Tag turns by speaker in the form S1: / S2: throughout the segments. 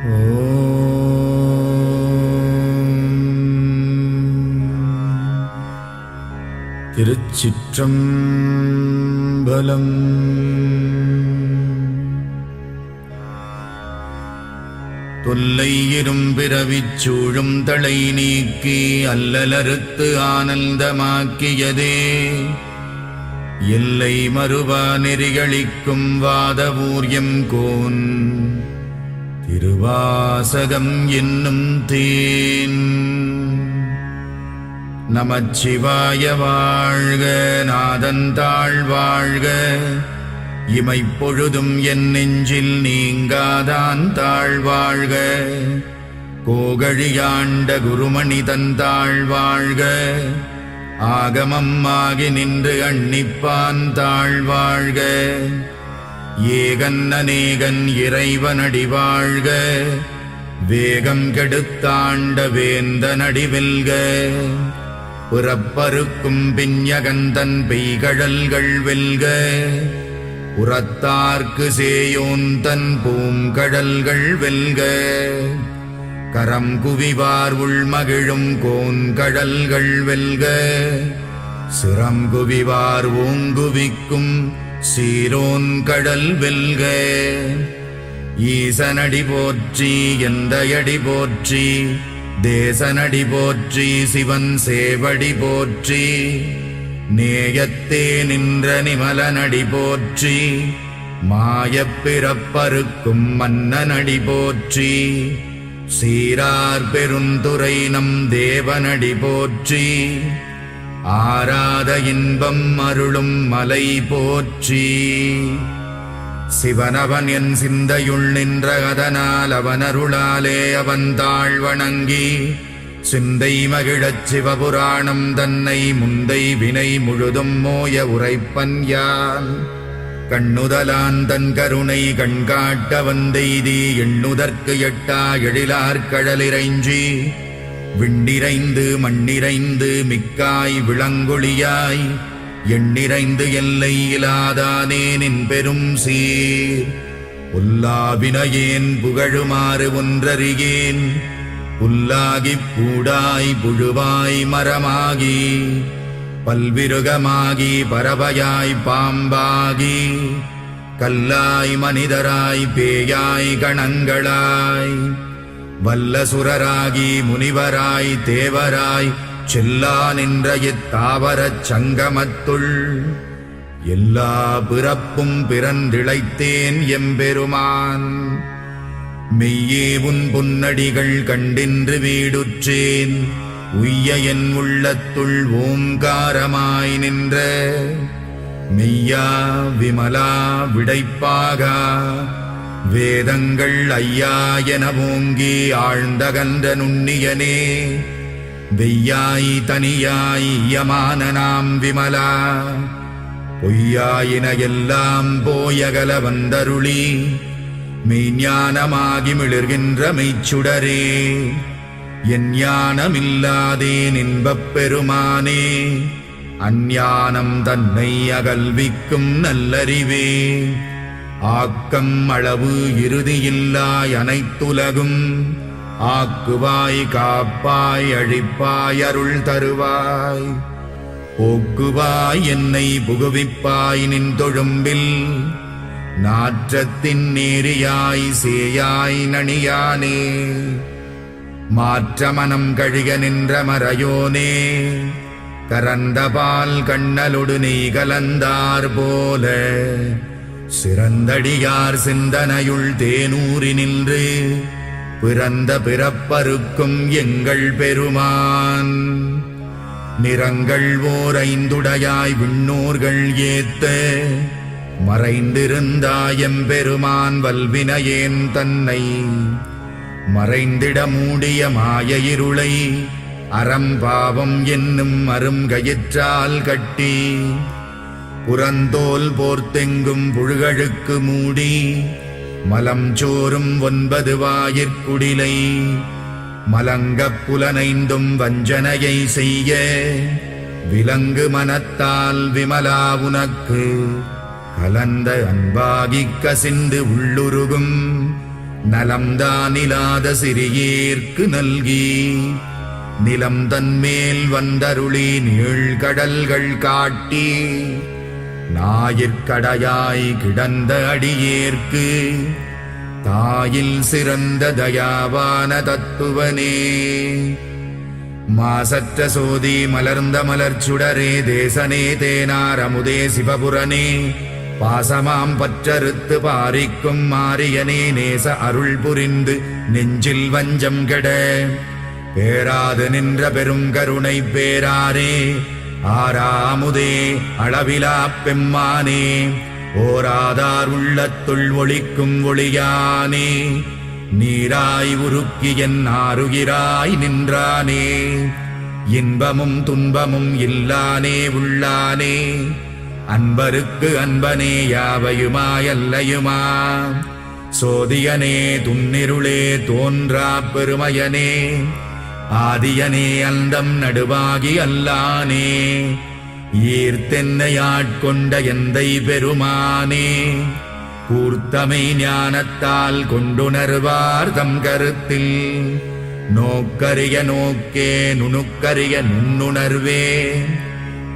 S1: திருச்சிற்றம்பலம். தொல்லை இரும்பிறவிச் சூழும் தளை நீக்கி அல்லலறுத்து ஆனந்தமாக்கியதே எல்லை மறுவா நெறிகளிக்கும் வாதவூர்யம் கோன் திருவாசகம் என்னும் தேன். நமச்சிவாய வாழ்க, நாதந்தாள் வாழ்க, இமைப்பொழுதும் என் நெஞ்சில் நீங்காதான் தாழ்வாழ்க. கோகழியாண்ட குருமணி தந்தாள் வாழ்க, ஆகமம் ஆகி நின்று அன்னிப்பான் தாழ்வாழ்க. ஏகன் அநேகன் இறைவனடி வாழ்க, வேகம் கெடுத்தாண்ட வேந்தனடி வெல்க. புறப்பருக்கும் பிஞகந்தன் பெய்கழல்கள் வெல்க, உரத்தார்க்கு சேயோன் தன் பூங்கடல்கள் வெல்க. கரம் குவிவார் உள்மகிழும் கோன்கடல்கள் வெல்க, சிரம் குவிவார் ஓங்குவிக்கும் சீரோன் கடல் வெல்க. ஈசனடி போற்றி, எந்தையடி போற்றி, தேசனடி போற்றி, சிவன் சேவடி போற்றி. நேயத்தே நின்ற நிமலனடி போற்றி, மாயப் பிறப்பறுக்கும் மன்னனடி போற்றி. சீரார் பெருந்துரை நம் தேவனடி போற்றி, ஆராத இன்பம் அருளும் மலை போற்றி. சிவனவன் என் சிந்தையுள் நின்ற அதனால் அவனருளாலே அவன் தாழ் வணங்கி சிந்தை மகிழச் சிவபுராணம் தன்னை முந்தை வினை முழுதும் மோய உரைப்பன் யான். கண்ணுதலான் தன் கருணை கண்காட்ட வந்தெய்தி எண்ணுதற்கு எட்டா எழிலார் கடலிறைஞ்சி விண்ணிறைந்து மண்ணிறைந்து மிக்காய் விளங்கொழியாய் எண்ணிறைந்து எல்லை இலாதானே நின் பெரும் சீர். புல்லாவினையேன் புகழுமாறு ஒன்றறியேன், புல்லாகிப் பூடாய் புழுவாய் மரமாகி பல்விருகமாகி பறவையாய் பாம்பாகி கல்லாய் மனிதராய் பேயாய் கணங்களாய் வல்லசுரராகி முனிவராய் தேவராய் செல்லா நின்ற இத்தாவரச் சங்கமத்துள் எல்லா பிறப்பும் பிறந்திழைத்தேன் எம்பெருமான். மெய்யே உன் பொன்னடிகள் கண்டின்று வீடுற்றேன், உய்ய என் உள்ளத்துள் ஓங்காரமாய் நின்ற மெய்யா விமலா விடைப்பாகா. வேதங்கள் ஐயா என ஓங்கி ஆழ்ந்தகன்ற நுண்ணியனே, வெய்யாய் தனியாய் யமான நாம் விமலா. பொய்யாயின எல்லாம் போயகல வந்தருளி மெய்ஞானமாகி மிளிர்கின்ற மெய்ச்சுடரே. என் ஞானமில்லாதேன் இன்பப் பெருமானே, அஞ்ஞானம் தன்னை அகல்விக்கும் நல்லறிவே. ஆக்கம் அளவு இறுதியில்லாய் அனைத்துலகும் ஆக்குவாய் காப்பாய் அழிப்பாய் அருள் தருவாய். போக்குவாய் என்னை புகுவிப்பாய் நின் தொழும்பில், நாற்றத்தின் நேரியாய் சேயாய் நணியானே. மாற்றமனம் கழிக நின்ற மறையோனே, கரந்தபால் கண்ணலொடு நெய் கலந்தார் போல சிறந்தடியார் சிந்தனையுள் தேனூறி நின்று பிறந்த பிறப்பருக்கும் எங்கள் பெருமான். நிறங்கள் ஓர் ஐந்துடையாய் விண்ணோர்கள் ஏத்த மறைந்திருந்தாயம் பெருமான் வல்வினையேன் தன்னை மறைந்திட மூடிய மாய இருளை அறம்பாவம் என்னும் அருங்கயிற்றால் கட்டி புறந்தோல் போர்த்தெங்கும் புழுகழுக்கு மூடி மலம் சோறும் 9 வாயிற்குடிலை மலங்கப் புலனைந்தும் வஞ்சனையை செய்ய விலங்கு மனத்தால் விமலா உனக்கு கலந்த அன்பாகிக் கசிந்து உள்ளுருகும் நலம்தானிலாத சிறியேற்கு நல்கி நிலம் தன்மேல் வந்தருளி நீழ்கடல்கள் காட்டி ஞாயிற்கடையாய் கிடந்த அடியேற்கு தாயில் சிறந்த தயாவான தத்துவனே. மாசற்ற சோதி மலர்ந்த மலர்ச்சுடரே தேசனே தேனார் அமுதே சிவபுரனே பாசமாம் பற்றறுத்து பாரிக்கும் மாரியனே நேச அருள் புரிந்து நெஞ்சில் வஞ்சம் கெட பேராது நின்ற பெருங்கருணை பேராரே ஆராமுதே அளவிலா பெம்மானே ஓராதார் உள்ளத்துள் ஒளிக்கும் ஒளியானே நீராய் உருக்கி என் ஆருயிராய் நின்றானே இன்பமும் துன்பமும் இல்லானே உள்ளானே அன்பருக்கு அன்பனே யாவையுமாயல்லையுமா சோதியனே துன்னிருளே தோன்றா பெருமையனே ஆதியனே அந்தம் நடுவாகி அல்லானே ஈர்த்தென்னையாட்கொண்ட எந்தை பெருமானே கூர்த்தமை ஞானத்தால் கொண்டுணர்வார் தம் கருத்தில் நோக்கரிய நோக்கே நுணுக்கரிய நுண்ணுணர்வே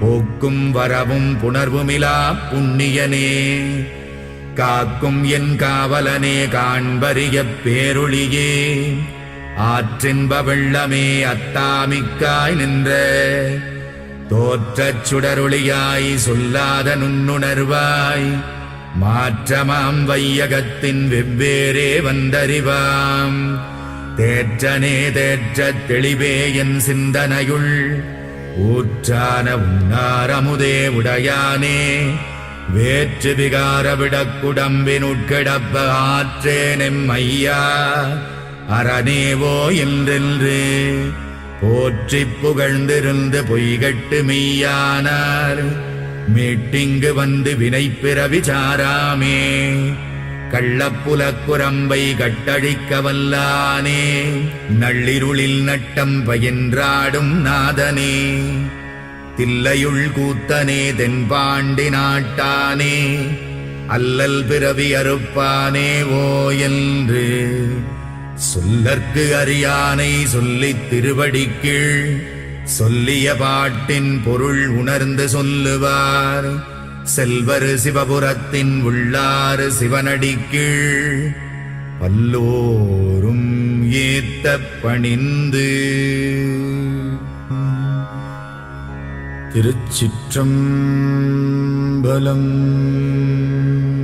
S1: போக்கும் வரவும் புணர்வுமிலா புண்ணியனே காக்கும் என் காவலனே காண்பரிய பேரொளியே ஆற்றின்ப வெள்ளமே அத்தாமிக்காய் நின்ற தோற்றச் சுடரொளியாய் சொல்லாத நுண்ணுணர்வாய் மாற்றமாம் வையகத்தின் வெவ்வேறே வந்தறிவாம் தேற்றனே தேற்றத் தெளிவே என் சிந்தனையுள் ஊற்றான உன்னாரமுதே உடையானே வேற்று விகார விடக்குடம்பினுட்கிடப்ப ஆற்றேனெம் ஐயா அரணேவோ என்றென்று போற்றிப் புகழ்ந்திருந்து பொய்கட்டு மெய்யானார் மீட்டிங்கு வந்து வினைப்பிறவி சாராமே கள்ளப்புலக்குரம்பை கட்டழிக்க வல்லானே நள்ளிருளில் நட்டம் பயின்றாடும் நாதனே தில்லையுள் கூத்தனே தென்பாண்டி நாட்டானே அல்லல் பிறவி அறுப்பானே ஓ என்று சொல்லற்கு அறியானை சொல்லித் திருவடிக்கீழ் சொல்லிய பாட்டின் பொருள் உணர்ந்து சொல்லுவார் செல்வர் சிவபுரத்தின் உள்ளாறு சிவனடிக்கீழ் பல்லோரும் ஏத்த பணிந்து. திருச்சிற்றம்பலம்.